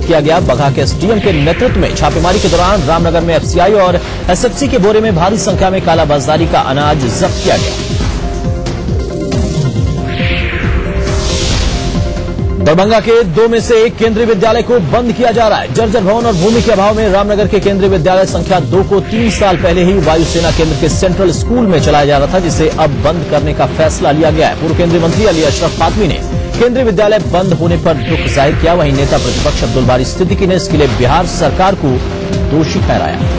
किया गया। बगहा के एसडीएम के नेतृत्व में छापेमारी के दौरान रामनगर में एफसीआई और एसएफसी के बोरे में भारी संख्या में कालाबाजारी का अनाज जब्त किया गया। दरभंगा के 2 में से 1 केंद्रीय विद्यालय को बंद किया जा रहा है। जर्जर भवन और भूमि के अभाव में रामनगर के केंद्रीय विद्यालय संख्या 2 को 3 साल पहले ही वायुसेना केंद्र के सेंट्रल स्कूल में चलाया जा रहा था, जिसे अब बंद करने का फैसला लिया गया है। पूर्व केंद्रीय मंत्री अली अशरफ फातमी ने केंद्रीय विद्यालय बंद होने पर दुख जाहिर किया। वहीं नेता प्रतिपक्ष अब्दुल बारी सिद्दीकी ने इसके लिए बिहार सरकार को दोषी ठहराया।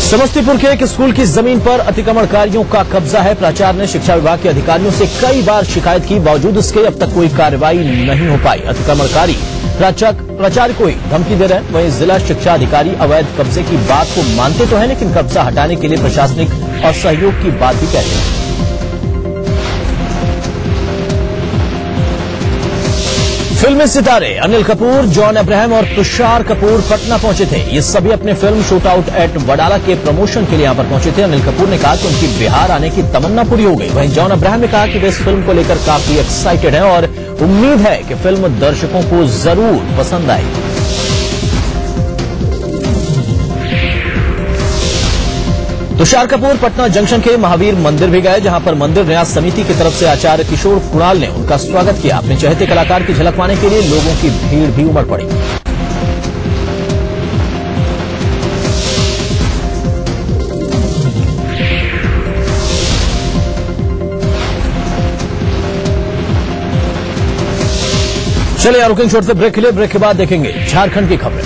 समस्तीपुर के एक स्कूल की जमीन पर अतिक्रमणकारियों का कब्जा है। प्राचार्य ने शिक्षा विभाग के अधिकारियों से कई बार शिकायत की, बावजूद इसके अब तक कोई कार्रवाई नहीं हो पाई। अतिक्रमणकारी प्राचार्य को ही धमकी दे रहे हैं। वहीं जिला शिक्षा अधिकारी अवैध कब्जे की बात को मानते तो हैं, लेकिन कब्जा हटाने के लिए प्रशासनिक और सहयोग की बात भी कहते हैं। फिल्मी सितारे अनिल कपूर, जॉन अब्राहम और तुषार कपूर पटना पहुंचे थे। ये सभी अपने film shoot out at Wadala के प्रमोशन के लिए यहां पर पहुंचे थे। अनिल कपूर ने कहा कि उनकी बिहार आने की तमन्ना पूरी हो गई। वहीं जॉन अब्राहम ने कहा कि वे इस फिल्म को लेकर काफी एक्साइटेड हैं और उम्मीद है कि फिल्म दर्शकों को जरूर पसंद आएगी। तुषार कपूर पटना जंक्शन के महावीर मंदिर भी गए, जहां पर मंदिर न्यास समिति की तरफ से आचार्य किशोर कुणाल ने उनका स्वागत किया। अपने चहेते कलाकार की झलक पाने के लिए लोगों की भीड़ भी उमड़ पड़ी। चलिए रुकेंगे छोटे ब्रेक के लिए। ब्रेक के बाद देखेंगे झारखंड की खबरें।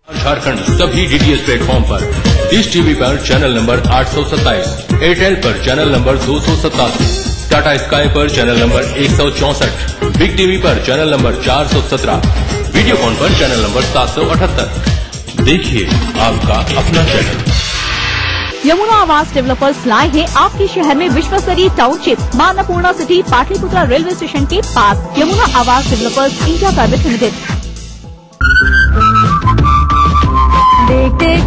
झारखंड सभी डीटीएच प्लेटफॉर्म पर, डिश टीवी पर चैनल नंबर 827, एयरटेल पर चैनल नंबर 287, टाटा स्काई पर चैनल नंबर 164, बिग टीवी पर चैनल नंबर 417, वीडियोकॉन पर चैनल नंबर 778। देखिए आपका अपना चैनल। यमुना आवास डेवलपर्स लाए हैं आपके शहर में विश्वस्तरीय टाउनशिप, मां Annapurna city, Pataliputra railway station के पास। यमुना आवास डेवलपर्स इंडिया प्राइवेट लिमिटेड। देख देख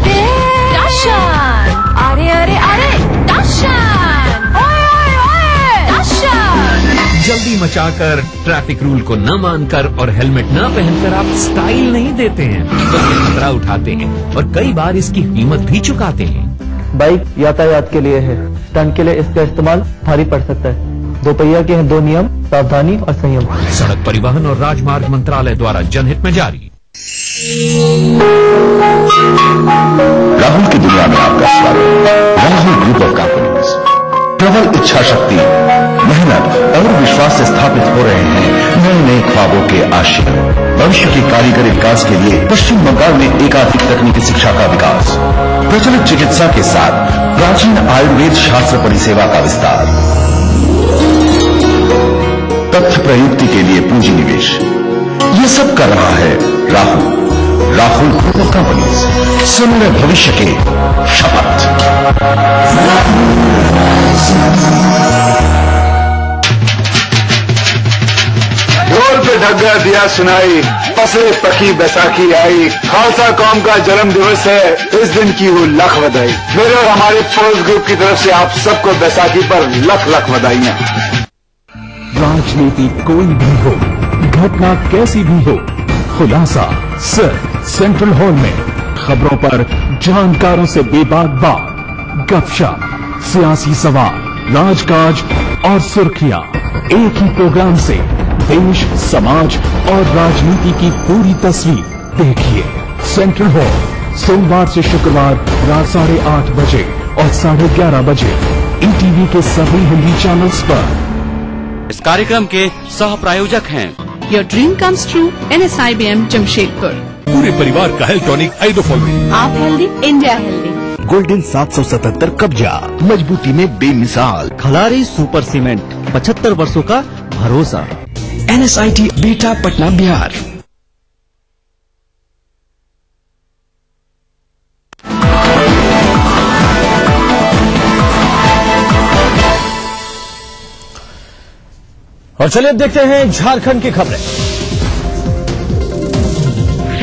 दर्शन, अरे अरे अरे दर्शन, ओए ओए दर्शन। जल्दी मचाकर, ट्रैफिक रूल को न मानकर और हेलमेट न पहनकर आप स्टाइल नहीं देते हैं, बल्कि खतरा उठाते हैं और कई बार इसकी कीमत भी चुकाते हैं। बाइक यातायात के लिए है, स्टंट के लिए इसका इस्तेमाल भारी पड़ सकता है। 2 पहिया के हैं 2 नियम, सावधानी और संयम। सड़क परिवहन और राजमार्ग मंत्रालय द्वारा जनहित में जारी। राहुल की दुनिया में आपका स्वागत। राहुल ग्रुप ऑफ कंपनीज प्रबल इच्छा शक्ति, मेहनत और विश्वास से स्थापित हो रहे हैं नए नए ख्वाबों के आशिया। भविष्य के कारीगरी विकास के लिए पश्चिम बंगाल में एकाधिक तकनीकी शिक्षा का विकास, प्रचलित चिकित्सा के साथ प्राचीन आयुर्वेद शास्त्र परिसेवा का विस्तार, तथ्य प्रयुक्ति के लिए पूंजी निवेश, ये सब कर रहा है राहुल ग्रुप ऑफ कंपनीज। सुनने भविष्य के शपथ। ढोल पे ढग्गा दिया सुनाई, पसरे पकी बैसाखी आई। खालसा कौम का जन्म दिवस है, इस दिन की वो लख बधाई। मेरे और हमारे फोर्स ग्रुप की तरफ से आप सबको बैसाखी पर लख लख बधाइयां। राजनीति कोई भी हो, घटना कैसी भी हो, खुलासा सिर्फ सेंट्रल हॉल में। खबरों पर जानकारों से बेबाक बात, गपशप, सियासी सवाल, राजकाज और सुर्खियां एक ही प्रोग्राम से देश, समाज और राजनीति की पूरी तस्वीर देखिए। सेंट्रल हॉल सोमवार से शुक्रवार रात 8:30 बजे और 11:30 बजे ईटीवी के सभी हिंदी चैनल्स पर। इस कार्यक्रम के सह प्रायोजक हैं your dream comes true, NSIBM Jamshedpur. पूरे परिवार का हेल्थ टॉनिक आइडोफॉल। आप हेल्दी, इंडिया हेल्दी। गोल्डन 777 कब्जा, मजबूती में बेमिसाल। खलारी सुपर सीमेंट, 75 वर्षों का भरोसा। NSIT बेटा पटना बिहार। और चलिए अब देखते हैं झारखंड की खबरें।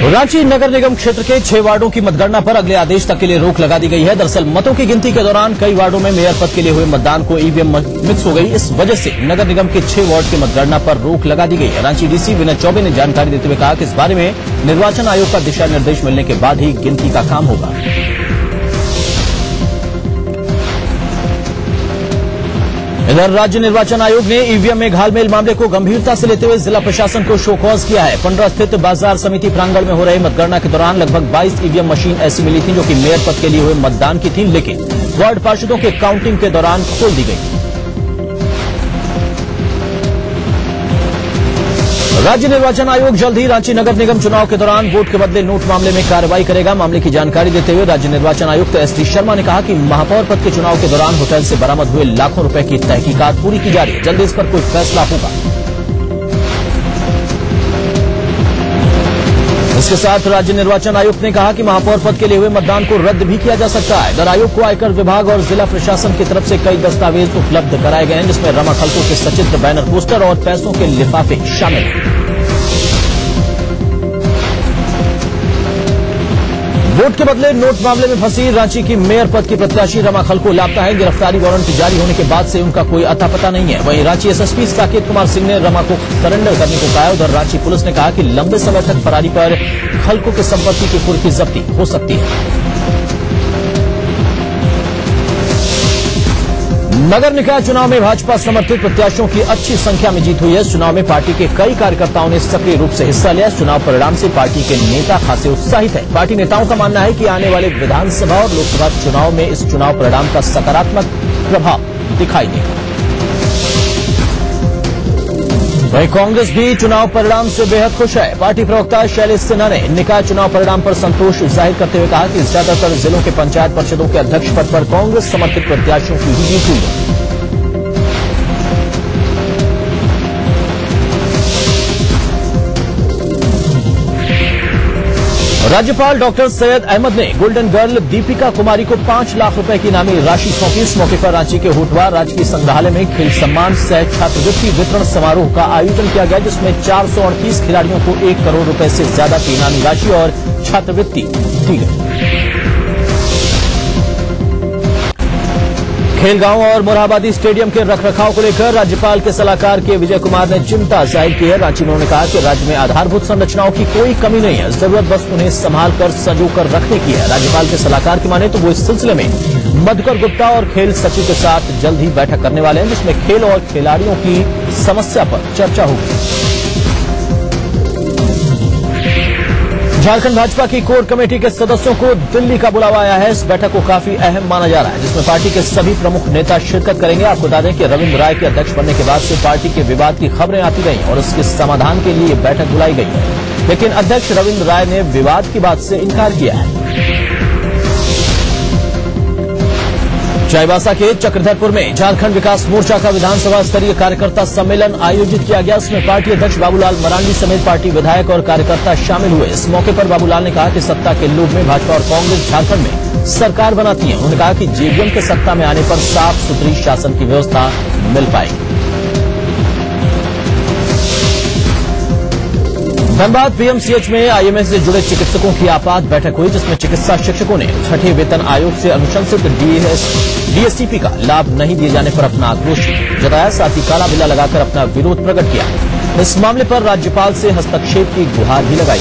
रांची नगर निगम क्षेत्र के 6 वार्डों की मतगणना पर अगले आदेश तक के लिए रोक लगा दी गई है। दरअसल मतों की गिनती के दौरान कई वार्डों में मेयर पद के लिए हुए मतदान को ईवीएम मिक्स हो गई। इस वजह से नगर निगम के 6 वार्ड की मतगणना पर रोक लगा दी गई है। रांची डीसी विनय चौबे ने जानकारी देते हुए कहा कि इस बारे में निर्वाचन आयोग का दिशा निर्देश मिलने के बाद ही गिनती का काम होगा। इधर राज्य निर्वाचन आयोग ने ईवीएम में घालमेल मामले को गंभीरता से लेते हुए जिला प्रशासन को शो कॉज किया है। पंडरा स्थित बाजार समिति प्रांगण में हो रही मतगणना के दौरान लगभग 22 ईवीएम मशीन ऐसी मिली थी जो कि मेयर पद के लिए हुए मतदान की थी, लेकिन वार्ड पार्षदों के काउंटिंग के दौरान खोल दी गई। राज्य निर्वाचन आयोग जल्द ही रांची नगर निगम चुनाव के दौरान वोट के बदले नोट मामले में कार्रवाई करेगा। मामले की जानकारी देते हुए राज्य निर्वाचन आयुक्त एसडी शर्मा ने कहा कि महापौर पद के चुनाव के दौरान होटल से बरामद हुए लाखों रुपए की तहकीकात पूरी की जा रही है। जल्द इस पर कोई फैसला होगा। इसके साथ राज्य निर्वाचन आयुक्त ने कहा कि महापौर पद के लिए हुए मतदान को रद्द भी किया जा सकता है। इधर आयोग को आयकर विभाग और जिला प्रशासन की तरफ से कई दस्तावेज उपलब्ध कराए गए हैं, जिसमें रमा खलकों के सचित्र बैनर पोस्टर और पैसों के लिफाफे शामिल हैं। वोट के बदले नोट मामले में फंसी रांची की मेयर पद की प्रत्याशी रमा खलको लापता है। गिरफ्तारी वारंट जारी होने के बाद से उनका कोई अता पता नहीं है। वहीं रांची एसएसपी साकेत कुमार सिंह ने रमा को सरेंडर करने को कहा। उधर रांची पुलिस ने कहा कि लंबे समय तक फरारी पर खलको की संपत्ति की कुर्की जब्ती हो सकती है। नगर निकाय चुनाव में भाजपा समर्थित प्रत्याशियों की अच्छी संख्या में जीत हुई है। इस चुनाव में पार्टी के कई कार्यकर्ताओं ने सक्रिय रूप से हिस्सा लिया। इस चुनाव परिणाम से पार्टी के नेता खासे उत्साहित हैं। पार्टी नेताओं का मानना है कि आने वाले विधानसभा और लोकसभा चुनाव में इस चुनाव परिणाम का सकारात्मक प्रभाव दिखाई देगा। वहीं कांग्रेस भी चुनाव परिणाम से बेहद खुश है। पार्टी प्रवक्ता शैलेश सिन्हा ने निकाय चुनाव परिणाम पर संतोष जाहिर करते हुए कहा कि ज्यादातर जिलों के पंचायत परिषदों के अध्यक्ष पद पर कांग्रेस समर्थित प्रत्याशियों की ही जीत हुई है। राज्यपाल डॉक्टर सैयद अहमद ने गोल्डन गर्ल दीपिका कुमारी को 5 लाख रुपए की इनामी राशि सौंपी। इस मौके पर रांची के होटवा राजकीय संग्रहालय में खेल सम्मान सह छात्रवृत्ति वितरण समारोह का आयोजन किया गया, जिसमें 438 खिलाड़ियों को 1 करोड़ रुपए से ज्यादा की इनामी राशि और छात्रवृत्ति दी गई। खेलगांव और मोरहाबादी स्टेडियम के रखरखाव को लेकर राज्यपाल के सलाहकार के विजय कुमार ने चिंता जाहिर की है। रांची में उन्होंने कहा कि राज्य में आधारभूत संरचनाओं की कोई कमी नहीं है, जरूरत बस उन्हें संभाल कर संजोकर रखने की है। राज्यपाल के सलाहकार की माने तो वो इस सिलसिले में मधुकर गुप्ता और खेल सचिव के साथ जल्द ही बैठक करने वाले हैं, जिसमें खेल और खिलाड़ियों की समस्या पर चर्चा होगी। झारखंड भाजपा की कोर कमेटी के सदस्यों को दिल्ली का बुलावा आया है। इस बैठक को काफी अहम माना जा रहा है, जिसमें पार्टी के सभी प्रमुख नेता शिरकत करेंगे। आपको बता दें कि रविंद्र राय के अध्यक्ष बनने के बाद से पार्टी के विवाद की खबरें आती रही और उसके समाधान के लिए बैठक बुलाई गई है, लेकिन अध्यक्ष रविंद्र राय ने विवाद की बात से इनकार किया है। चाईबासा के चक्रधरपुर में झारखंड विकास मोर्चा का विधानसभा स्तरीय कार्यकर्ता सम्मेलन आयोजित किया गया। इसमें पार्टी अध्यक्ष बाबूलाल मरांडी समेत पार्टी विधायक और कार्यकर्ता शामिल हुए। इस मौके पर बाबूलाल ने कहा कि सत्ता के लोभ में भाजपा और कांग्रेस झारखंड में सरकार बनाती है। उन्होंने कहा कि जेवीएम के सत्ता में आने पर साफ सुथरी शासन की व्यवस्था मिल पाएगी। धनबाद पीएमसीएच में आईएमए से जुड़े चिकित्सकों की आपात बैठक हुई, जिसमें चिकित्सा शिक्षकों ने छठे वेतन आयोग से अनुशंसित डीएसटीपी का लाभ नहीं दिए जाने पर अपना आक्रोश जताया, साथ ही काला बिल्ला लगाकर अपना विरोध प्रकट किया। इस मामले पर राज्यपाल से हस्तक्षेप की गुहार भी लगाई।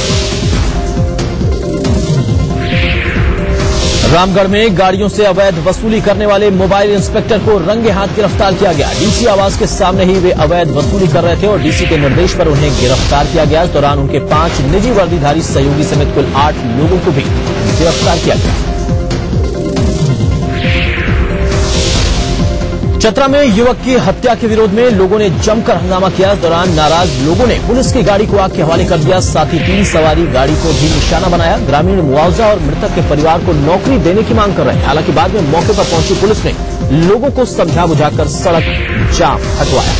रामगढ़ में गाड़ियों से अवैध वसूली करने वाले मोबाइल इंस्पेक्टर को रंगे हाथ गिरफ्तार किया गया। डीसी आवास के सामने ही वे अवैध वसूली कर रहे थे और डीसी के निर्देश पर उन्हें गिरफ्तार किया गया। इस दौरान उनके 5 निजी वर्दीधारी सहयोगी समेत कुल 8 लोगों को भी गिरफ्तार किया गया। चतरा में युवक की हत्या के विरोध में लोगों ने जमकर हंगामा किया। इस दौरान नाराज लोगों ने पुलिस की गाड़ी को आग के हवाले कर दिया, साथ ही 3 सवारी गाड़ी को भी निशाना बनाया। ग्रामीण मुआवजा और मृतक के परिवार को नौकरी देने की मांग कर रहे हैं। हालांकि बाद में मौके पर पहुंची पुलिस ने लोगों को समझा बुझाकर सड़क जाम हटवाया।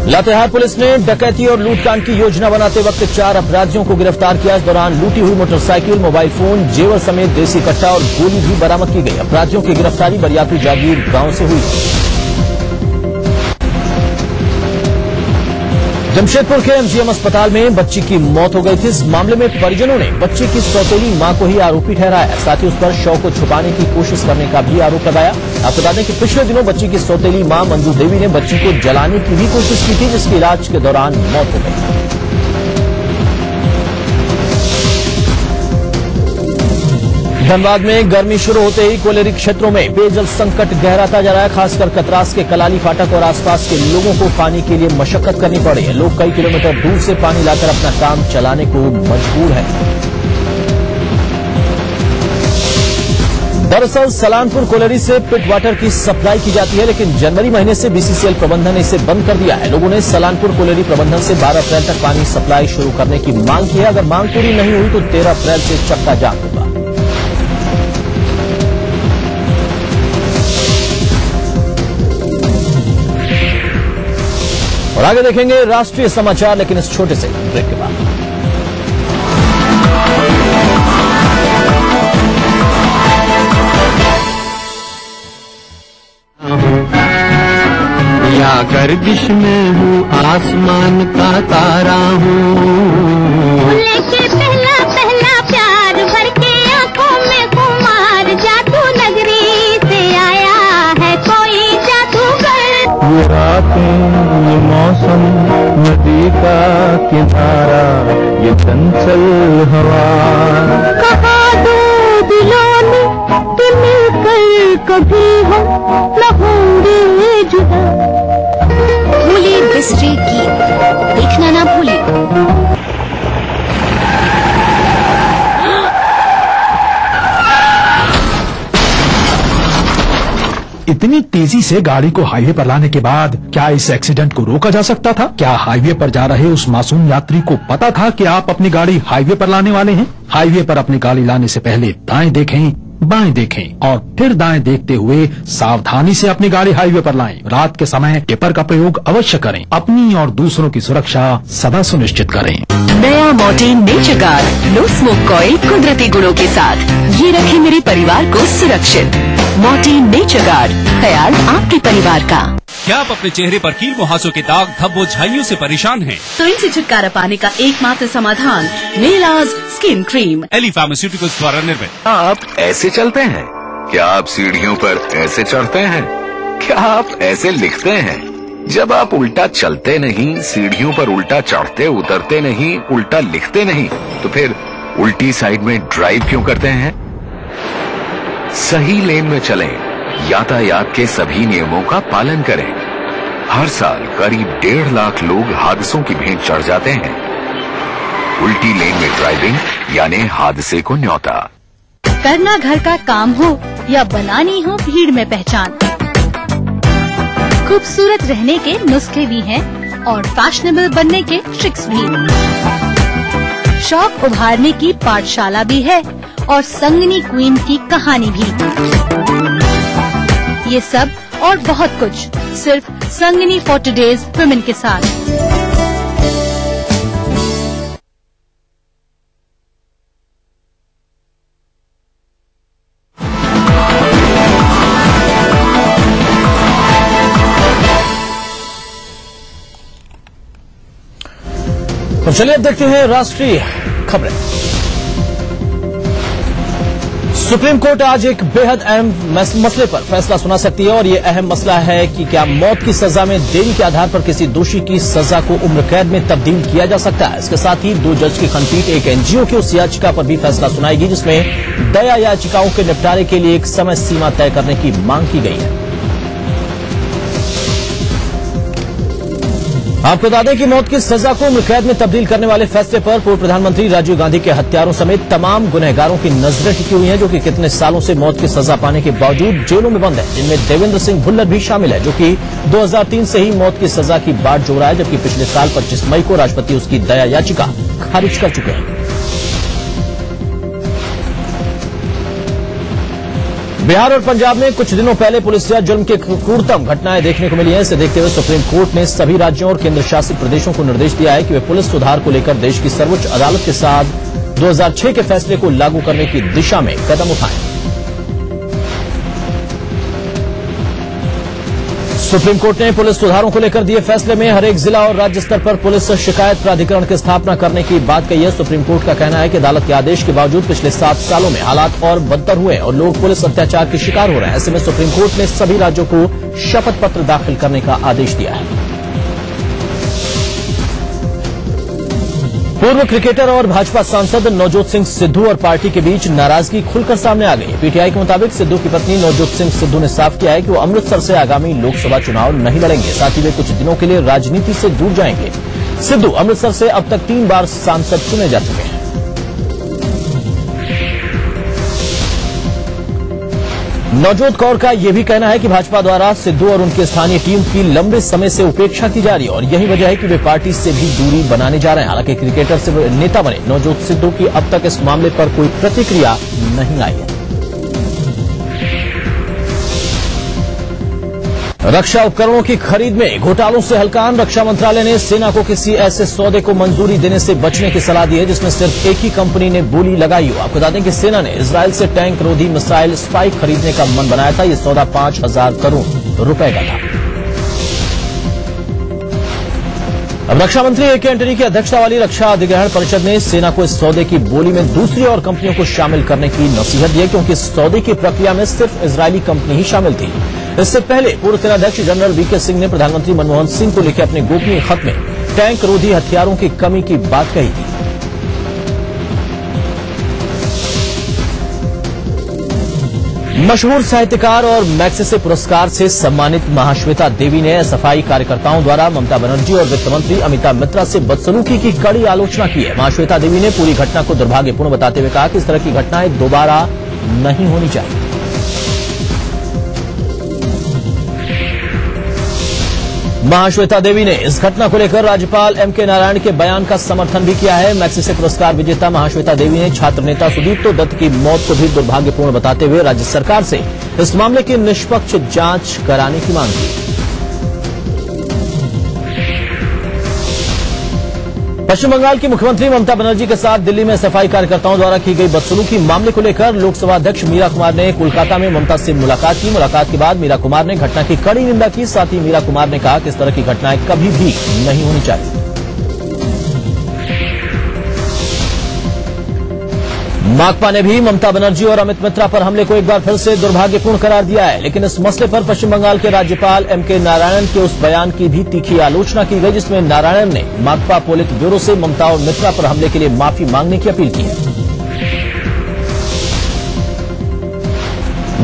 लातेहार पुलिस ने डकैती और लूटकांड की योजना बनाते वक्त 4 अपराधियों को गिरफ्तार किया। इस दौरान लूटी हुई मोटरसाइकिल, मोबाइल फोन, जेवर समेत देसी कट्टा और गोली भी बरामद की गई। अपराधियों की गिरफ्तारी बरियातू जागीर गांव से हुई। जमशेदपुर के एमजीएम अस्पताल में बच्ची की मौत हो गई थी। इस मामले में परिजनों ने बच्ची की सौतेली मां को ही आरोपी ठहराया, साथ ही उस पर शव को छुपाने की कोशिश करने का भी आरोप लगाया। आपको बता दें कि पिछले दिनों बच्ची की सौतेली मां मंजू देवी ने बच्ची को जलाने की भी कोशिश की थी, जिसके इलाज के दौरान मौत हो गई। धनबाद में गर्मी शुरू होते ही कोलेरी क्षेत्रों में पेयजल संकट गहराता जा रहा है। खासकर कतरास के कलाली फाटक और आसपास के लोगों को पानी के लिए मशक्कत करनी पड़ रही है। लोग कई किलोमीटर दूर से पानी लाकर अपना काम चलाने को मजबूर है। दरअसल सलानपुर कोलेरी से पिट वाटर की सप्लाई की जाती है, लेकिन जनवरी महीने से बीसीसीएल प्रबंधन ने इसे बंद कर दिया है। लोगों ने सलानपुर कोलेरी प्रबंधन से 12 अप्रैल तक पानी सप्लाई शुरू करने की मांग की है। अगर मांग पूरी नहीं हुई तो 13 अप्रैल से चक्का जाम होगा। और आगे देखेंगे राष्ट्रीय समाचार, लेकिन इस छोटे से ब्रेक के बाद। या गर्दिश में हूँ आसमान का तारा हूँ, लेके पहला पहला प्यार भर के आंखों में कुमार, जादू नगरी से आया है कोई जादूगर। ये रातें, ये मौसम, नदी का किनारा, ये चंचल हवा, कहा दो दिलों ने कि मिलकर कभी हम न होंगे जुदा। भूले बिसरे गीत देखना ना भूले। इतनी तेजी से गाड़ी को हाईवे पर लाने के बाद क्या इस एक्सीडेंट को रोका जा सकता था? क्या हाईवे पर जा रहे उस मासूम यात्री को पता था कि आप अपनी गाड़ी हाईवे पर लाने वाले हैं? हाईवे पर अपनी गाड़ी लाने से पहले दाएं देखें, बाएं देखें और फिर दाएं देखते हुए सावधानी से अपनी गाड़ी हाईवे पर लाएं। रात के समय टिपर का प्रयोग अवश्य करें। अपनी और दूसरों की सुरक्षा सदा सुनिश्चित करें। नया Mortein nature guard low smoke coil कुदरती गुणों के साथ ये रखे मेरे परिवार को सुरक्षित। मॉर्टीन नेचर गार्ड, ख्याल आपके परिवार का। क्या आप अपने चेहरे पर कील मुहासों के दाग, धब्बों, झाइयों से परेशान हैं? तो इनसे छुटकारा पाने का एकमात्र समाधान मेलाज स्किन क्रीम, एली फार्मास्यूटिकल्स द्वारा निर्मित। आप ऐसे चलते हैं? क्या आप सीढ़ियों पर ऐसे चढ़ते हैं? क्या आप ऐसे लिखते हैं? जब आप उल्टा चलते नहीं, सीढ़ियों पर उल्टा चढ़ते उतरते नहीं, उल्टा लिखते नहीं, तो फिर उल्टी साइड में ड्राइव क्यों करते हैं? सही लेन में चलें, यातायात के सभी नियमों का पालन करें। हर साल करीब 1.5 लाख लोग हादसों की भेंट चढ़ जाते हैं। उल्टी लेन में ड्राइविंग यानी हादसे को न्योता। करना घर का काम हो या बनानी हो भीड़ में पहचान, खूबसूरत रहने के नुस्खे भी हैं और फैशनेबल बनने के ट्रिक्स भी। शौक उभारने की पाठशाला भी है और संगनी क्वीन की कहानी भी। ये सब और बहुत कुछ सिर्फ संगनी फॉर टुडेज वुमेन के साथ। तो चलिए अब देखते हैं राष्ट्रीय खबरें। सुप्रीम कोर्ट आज एक बेहद अहम मसले पर फैसला सुना सकती है और ये अहम मसला है कि क्या मौत की सजा में देरी के आधार पर किसी दोषी की सजा को उम्र कैद में तब्दील किया जा सकता है। इसके साथ ही 2 जज की खंडपीठ एक एनजीओ की उस याचिका पर भी फैसला सुनाएगी जिसमें दया याचिकाओं के निपटारे के लिए एक समय सीमा तय करने की मांग की गई है। आपको बता दें कि मौत की सजा को उम्र कैद में तब्दील करने वाले फैसले पर पूर्व प्रधानमंत्री राजीव गांधी के हत्यारों समेत तमाम गुनहगारों की नजरें टिकी हुई हैं, जो कि कितने सालों से मौत की सजा पाने के बावजूद जेलों में बंद है, जिनमें देवेंद्र सिंह भुल्लर भी शामिल है, जो कि 2003 से ही मौत की सजा की बाट जोड़ रहा है, जबकि पिछले साल 25 मई को राष्ट्रपति उसकी दया याचिका खारिज कर चुके हैं। बिहार और पंजाब में कुछ दिनों पहले पुलिस या जुर्म की क्रूरतम घटनाएं देखने को मिली हैं। इसे देखते हुए सुप्रीम कोर्ट ने सभी राज्यों और केंद्र शासित प्रदेशों को निर्देश दिया है कि वे पुलिस सुधार को लेकर देश की सर्वोच्च अदालत के साथ 2006 के फैसले को लागू करने की दिशा में कदम उठाएं। सुप्रीम कोर्ट ने पुलिस सुधारों को लेकर दिए फैसले में हर एक जिला और राज्य स्तर पर पुलिस शिकायत प्राधिकरण की स्थापना करने की बात कही है। सुप्रीम कोर्ट का कहना है कि अदालत के आदेश के बावजूद पिछले 7 सालों में हालात और बदतर हुए और लोग पुलिस अत्याचार के शिकार हो रहे हैं। ऐसे में सुप्रीम कोर्ट ने सभी राज्यों को शपथ पत्र दाखिल करने का आदेश दिया है। पूर्व क्रिकेटर और भाजपा सांसद नवजोत सिंह सिद्धू और पार्टी के बीच नाराजगी खुलकर सामने आ गई। पीटीआई के मुताबिक सिद्धू की पत्नी नवजोत सिंह सिद्धू ने साफ किया है कि वो अमृतसर से आगामी लोकसभा चुनाव नहीं लड़ेंगे। साथ ही वे कुछ दिनों के लिए राजनीति से दूर जाएंगे। सिद्धू अमृतसर से अब तक 3 बार सांसद चुने जा चुके हैं। नवजोत कौर का यह भी कहना है कि भाजपा द्वारा सिद्धू और उनकी स्थानीय टीम की लंबे समय से उपेक्षा की जा रही है और यही वजह है कि वे पार्टी से भी दूरी बनाने जा रहे हैं। हालांकि क्रिकेटर से नेता बने नवजोत सिद्धू की अब तक इस मामले पर कोई प्रतिक्रिया नहीं आई है। रक्षा उपकरणों की खरीद में घोटालों से हलकान। रक्षा मंत्रालय ने सेना को किसी ऐसे सौदे को मंजूरी देने से बचने की सलाह दी है जिसमें सिर्फ एक ही कंपनी ने बोली लगाई हो। आपको बता दें कि सेना ने इजरायल से टैंक रोधी मिसाइल स्पाइक खरीदने का मन बनाया था। यह सौदा 5,000 करोड़ रुपए का था। अब रक्षा मंत्री ए.के. एंटनी की अध्यक्षता वाली रक्षा अधिग्रहण परिषद ने सेना को इस सौदे की बोली में दूसरी और कंपनियों को शामिल करने की नसीहत दी है क्योंकि इस सौदे की प्रक्रिया में सिर्फ इजरायली कंपनी ही शामिल थी। इससे पहले पूर्व सेनाध्यक्ष जनरल वीके सिंह ने प्रधानमंत्री मनमोहन सिंह को लिखे अपने गोपनीय खत में टैंक रोधी हथियारों की कमी की बात कही थी। मशहूर साहित्यकार और मैग्सेसे पुरस्कार से सम्मानित महाश्वेता देवी ने सफाई कार्यकर्ताओं द्वारा ममता बनर्जी और वित्त मंत्री अमिता मित्रा से बदसलूकी की कड़ी आलोचना की है। महाश्वेता देवी ने पूरी घटना को दुर्भाग्यपूर्ण बताते हुए कहा कि इस तरह की घटनाएं दोबारा नहीं होनी चाहिए। महाश्वेता देवी ने इस घटना को लेकर राज्यपाल एम.के. नारायण के बयान का समर्थन भी किया है। मैग्सेसे पुरस्कार विजेता महाश्वेता देवी ने छात्र नेता सुदीप्तो दत्त की मौत को भी दुर्भाग्यपूर्ण बताते हुए राज्य सरकार से इस मामले की निष्पक्ष जांच कराने की मांग की। पश्चिम बंगाल की मुख्यमंत्री ममता बनर्जी के साथ दिल्ली में सफाई कार्यकर्ताओं द्वारा की गई बदसलूकी मामले को लेकर लोकसभा अध्यक्ष मीरा कुमार ने कोलकाता में ममता से मुलाकात की। मुलाकात के बाद मीरा कुमार ने घटना की कड़ी निंदा की। साथ ही मीरा कुमार ने कहा कि इस तरह की घटनाएं कभी भी नहीं होनी चाहिए। माकपा ने भी ममता बनर्जी और अमित मित्रा पर हमले को एक बार फिर से दुर्भाग्यपूर्ण करार दिया है, लेकिन इस मसले पर पश्चिम बंगाल के राज्यपाल एम.के. नारायण के उस बयान की भी तीखी आलोचना की गई जिसमें नारायण ने माकपा पोलित ब्यूरो से ममता और मित्रा पर हमले के लिए माफी मांगने की अपील की है।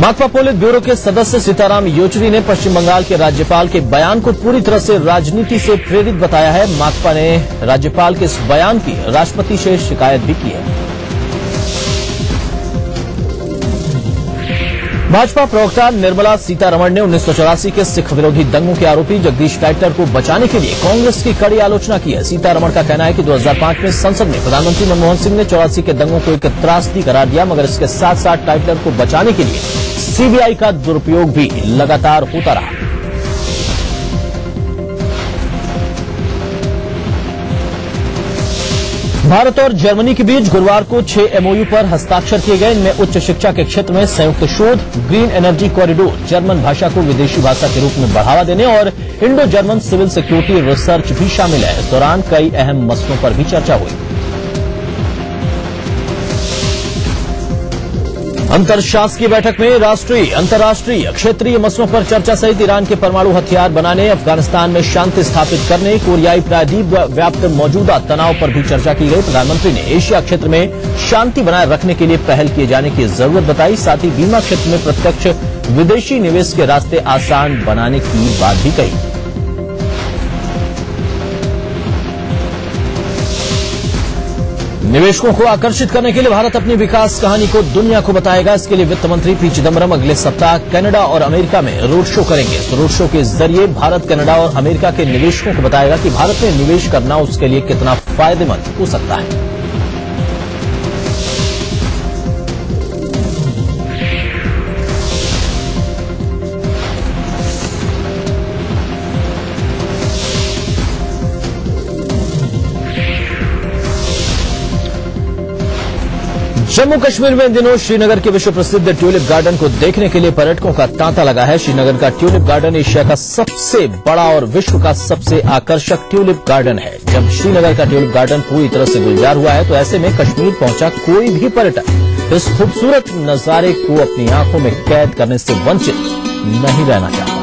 माकपा पोलित ब्यूरो के सदस्य सीताराम येचुरी ने पश्चिम बंगाल के राज्यपाल के बयान को पूरी तरह से राजनीति से प्रेरित बताया है। माकपा ने राज्यपाल के इस बयान की राष्ट्रपति से शिकायत भी की है। भाजपा प्रवक्ता निर्मला सीतारमण ने 1984 के सिख विरोधी दंगों के आरोपी जगदीश टाइटलर को बचाने के लिए कांग्रेस की कड़ी आलोचना की है। सीतारमण का कहना है कि 2005 में संसद में प्रधानमंत्री मनमोहन सिंह ने 84 के दंगों को एक त्रासदी करार दिया, मगर इसके साथ साथ टाइटलर को बचाने के लिए सीबीआई का दुरुपयोग भी लगातार होता रहा। भारत और जर्मनी के बीच गुरुवार को 6 एमओयू पर हस्ताक्षर किए गए। इनमें उच्च शिक्षा के क्षेत्र में संयुक्त शोध, ग्रीन एनर्जी कॉरिडोर, जर्मन भाषा को विदेशी भाषा के रूप में बढ़ावा देने और Indo German civil security research भी शामिल है। इस दौरान कई अहम मसलों पर भी चर्चा हुई। अंतरशासकीय बैठक में राष्ट्रीय, अंतर्राष्ट्रीय, क्षेत्रीय मसलों पर चर्चा सहित ईरान के परमाणु हथियार बनाने, अफगानिस्तान में शांति स्थापित करने, कोरियाई प्रायद्वीप व्याप्त मौजूदा तनाव पर भी चर्चा की गई। प्रधानमंत्री ने एशिया क्षेत्र में शांति बनाए रखने के लिए पहल किए जाने की जरूरत बताई। साथ ही बीमा क्षेत्र में प्रत्यक्ष विदेशी निवेश के रास्ते आसान बनाने की बात भी कही। निवेशकों को आकर्षित करने के लिए भारत अपनी विकास कहानी को दुनिया को बताएगा। इसके लिए वित्त मंत्री पी चिदम्बरम अगले सप्ताह कनाडा और अमेरिका में रोड शो करेंगे। इस रोड शो के जरिए भारत कनाडा और अमेरिका के निवेशकों को बताएगा कि भारत में निवेश करना उसके लिए कितना फायदेमंद हो सकता है। जम्मू कश्मीर में इन दिनों श्रीनगर के विश्व प्रसिद्ध ट्यूलिप गार्डन को देखने के लिए पर्यटकों का तांता लगा है। श्रीनगर का ट्यूलिप गार्डन एशिया का सबसे बड़ा और विश्व का सबसे आकर्षक ट्यूलिप गार्डन है। जब श्रीनगर का ट्यूलिप गार्डन पूरी तरह से गुलजार हुआ है तो ऐसे में कश्मीर पहुंचा कोई भी पर्यटक इस खूबसूरत नजारे को अपनी आंखों में कैद करने से वंचित नहीं रहना चाहता।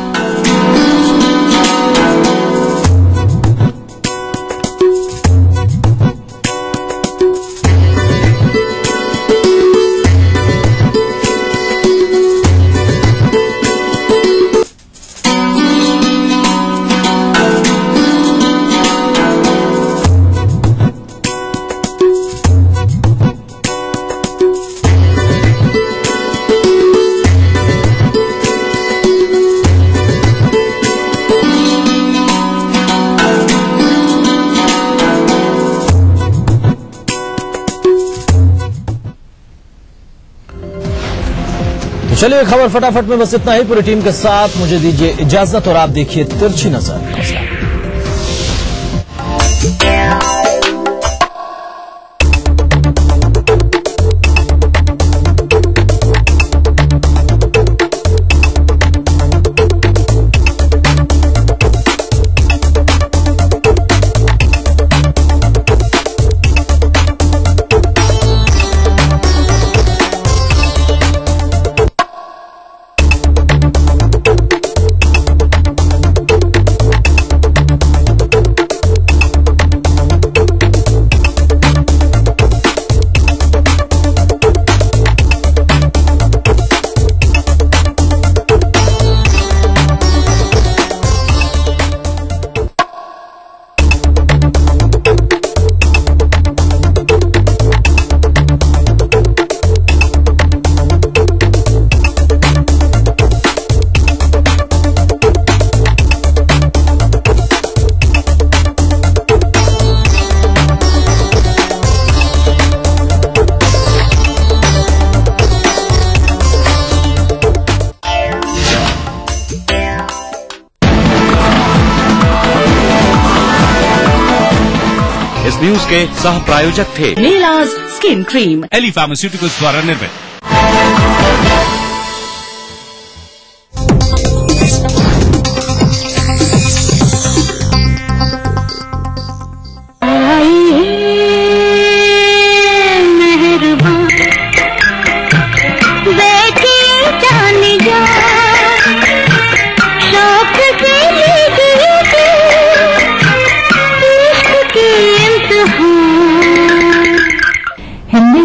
चलिए खबर फटाफट में बस इतना ही। पूरी टीम के साथ मुझे दीजिए इजाजत और आप देखिए तिरछी नजर। इस न्यूज के सह प्रायोजक थे नीलाज स्किन क्रीम, एली फार्मास्यूटिकल्स द्वारा निर्मित।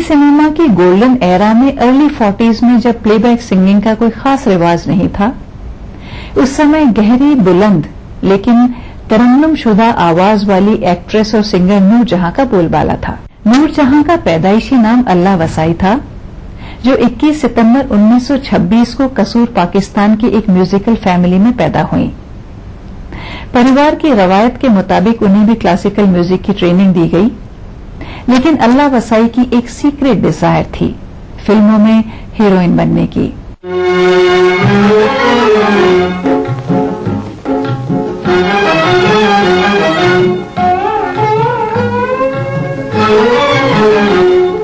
सिनेमा की गोल्डन एरा में अर्ली 40s में जब प्लेबैक सिंगिंग का कोई खास रिवाज नहीं था, उस समय गहरी बुलंद लेकिन तरन्नुम शुदा आवाज वाली एक्ट्रेस और सिंगर नूर जहां का बोलबाला था। नूर जहां का पैदाइशी नाम अल्लाह वसाई था, जो 21 सितंबर 1926 को कसूर पाकिस्तान की एक म्यूजिकल फैमिली में पैदा हुई। परिवार की रवायत के मुताबिक उन्हें भी क्लासिकल म्यूजिक की ट्रेनिंग दी गई, लेकिन अल्लाह वसाई की एक सीक्रेट डिजायर थी फिल्मों में हीरोइन बनने की।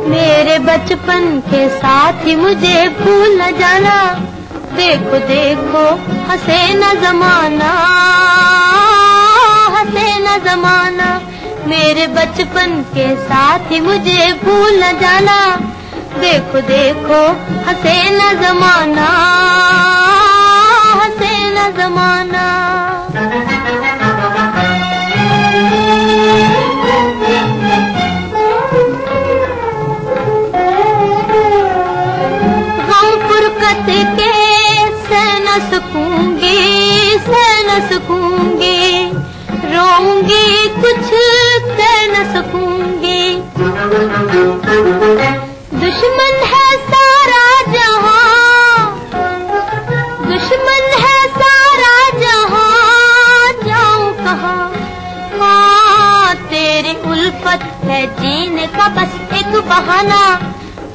मेरे बचपन के साथ ही मुझे भूल न जाना, देखो देखो हंसे न जमाना, हंसे न जमाना। मेरे बचपन के साथ ही मुझे भूल न जाना, देखो देखो हंसे न जमाना, हंसे न जमाना। गम फुरकत के सह न सकूंगी, सह न सकूंगी, रोऊंगी कुछ कह न सकूंगी। दुश्मन है सारा जहां, दुश्मन है सारा जहां, जाऊं कहां। हाँ तेरी उल्फत है जीने का बस एक बहाना,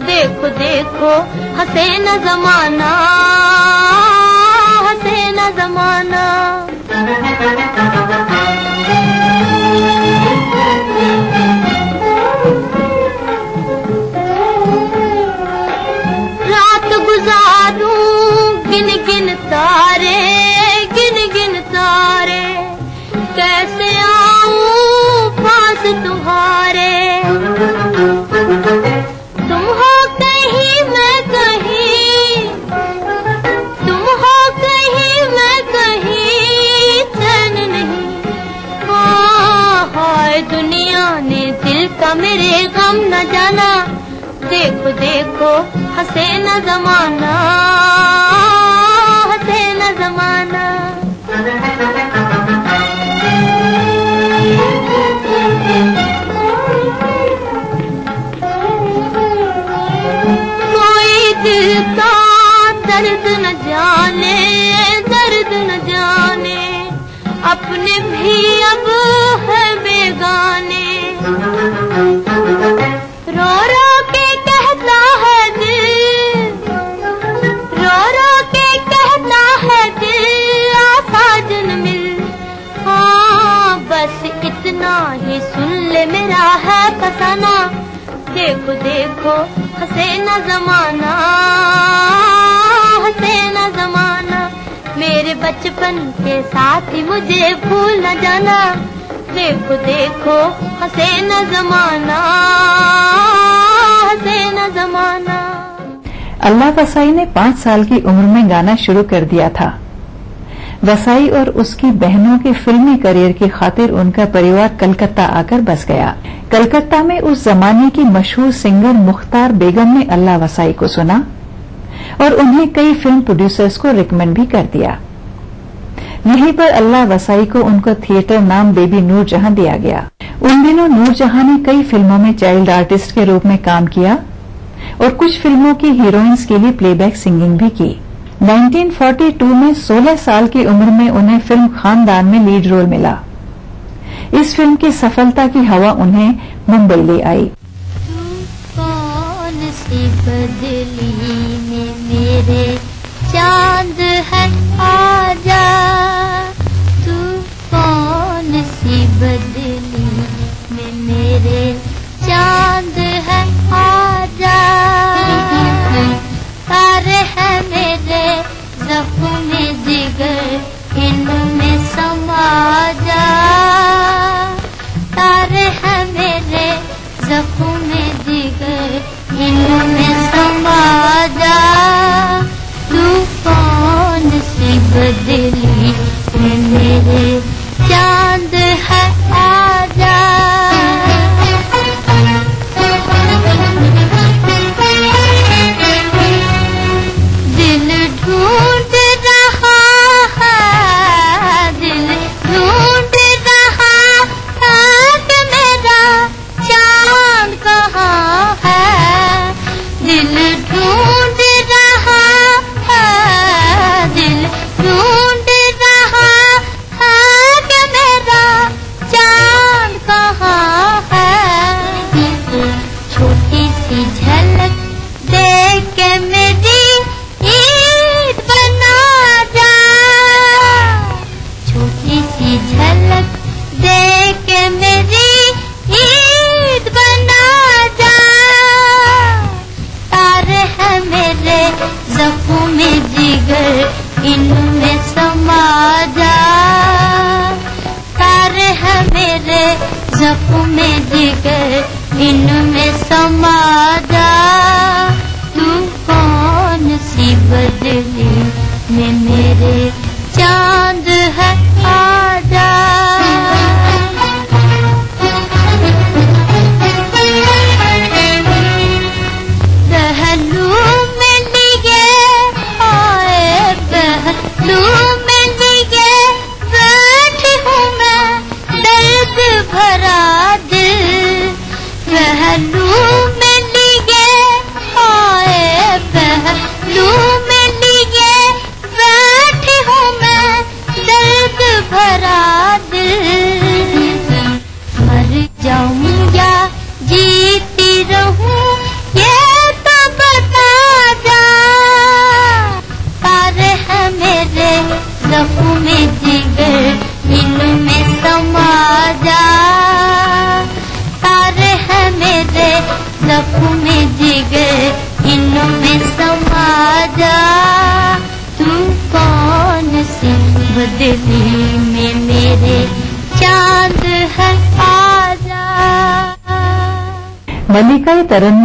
देखो देखो हंसे न जमाना, हंसे न जमाना। मेरे गम न जाना, देखो देखो हंसे न जमाना, हंसे न जमाना। कोई दिल का दर्द न जाने, दर्द न जाने, अपने भी अब है बेगाने। रो रो के कहता है दिल, रो रो के कहता है दिल, आसा जन मिल। हाँ बस इतना ही सुन ले मेरा है फसाना, देखो देखो हंसे न जमाना, हंसे न जमाना। मेरे बचपन के साथ ही मुझे भूल न जाना, देखो देखो हंसे न जमाना, हंसे न जमाना। अल्लाह वसाई ने 5 साल की उम्र में गाना शुरू कर दिया था। वसाई और उसकी बहनों के फिल्मी करियर की खातिर उनका परिवार कलकत्ता आकर बस गया। कलकत्ता में उस जमाने की मशहूर सिंगर मुख्तार बेगम ने अल्लाह वसाई को सुना और उन्हें कई फिल्म प्रोड्यूसर्स को रिकमेंड भी कर दिया। यहीं पर अल्लाह वसाई को उनका थिएटर नाम बेबी नूरजहां दिया गया। उन दिनों नूरजहां ने कई फिल्मों में चाइल्ड आर्टिस्ट के रूप में काम किया और कुछ फिल्मों की हीरोइंस के लिए प्लेबैक सिंगिंग भी की। 1942 में 16 साल की उम्र में उन्हें फिल्म खानदान में लीड रोल मिला। इस फिल्म की सफलता की हवा उन्हें मुंबई ले आई। कौन सी बदली में मेरे चांद है आजा, तू कौन सी बदली में मेरे चांद है आजा। तारे है मेरे ज़ख्म जिगर, इनमें समा जा। तारे है मेरे ज़ख्म जिगर, इनमें समा जा। तू कौन सी बदली में मेरे चांद है आजा। दिल ढूंढ रहा है, दिल ढूंढ रहा है कि मेरा चांद कहाँ है। दिल ढूंढ रहा है, दिल ढूंढ रहा है कि मेरा चांद कहाँ है। छोटी सी झलक देख के मेरी ईद बना जा। छोटी सी झलक देख के मेरी ईद बना जा। तारे है मेरे ज़ख्म जिगर, इनमें समा जा। तारे है मेरे ज़ख्म जिगर, इनमें समा जा। तू कौन सी बदली में मेरे चांद है आजा। पहलू में लिए आए, पहलू में लिए बैठी हूँ मैं, दर्द भरा दिल। पहलू में लिए आए, पहलू में लिए बैठी हूँ मैं, दर्द भरा दिल। मर जाऊँ या जीती रहूँ ये तो बता जा। तारे है मेरे ज़ख्म जिगर, इनमें समा जा। तारे है मेरे ज़ख्म जिगर, इनमें समा जा। तू कौन सी बदली में मेरे चांद है आजा। मल्लिका तरन्नुम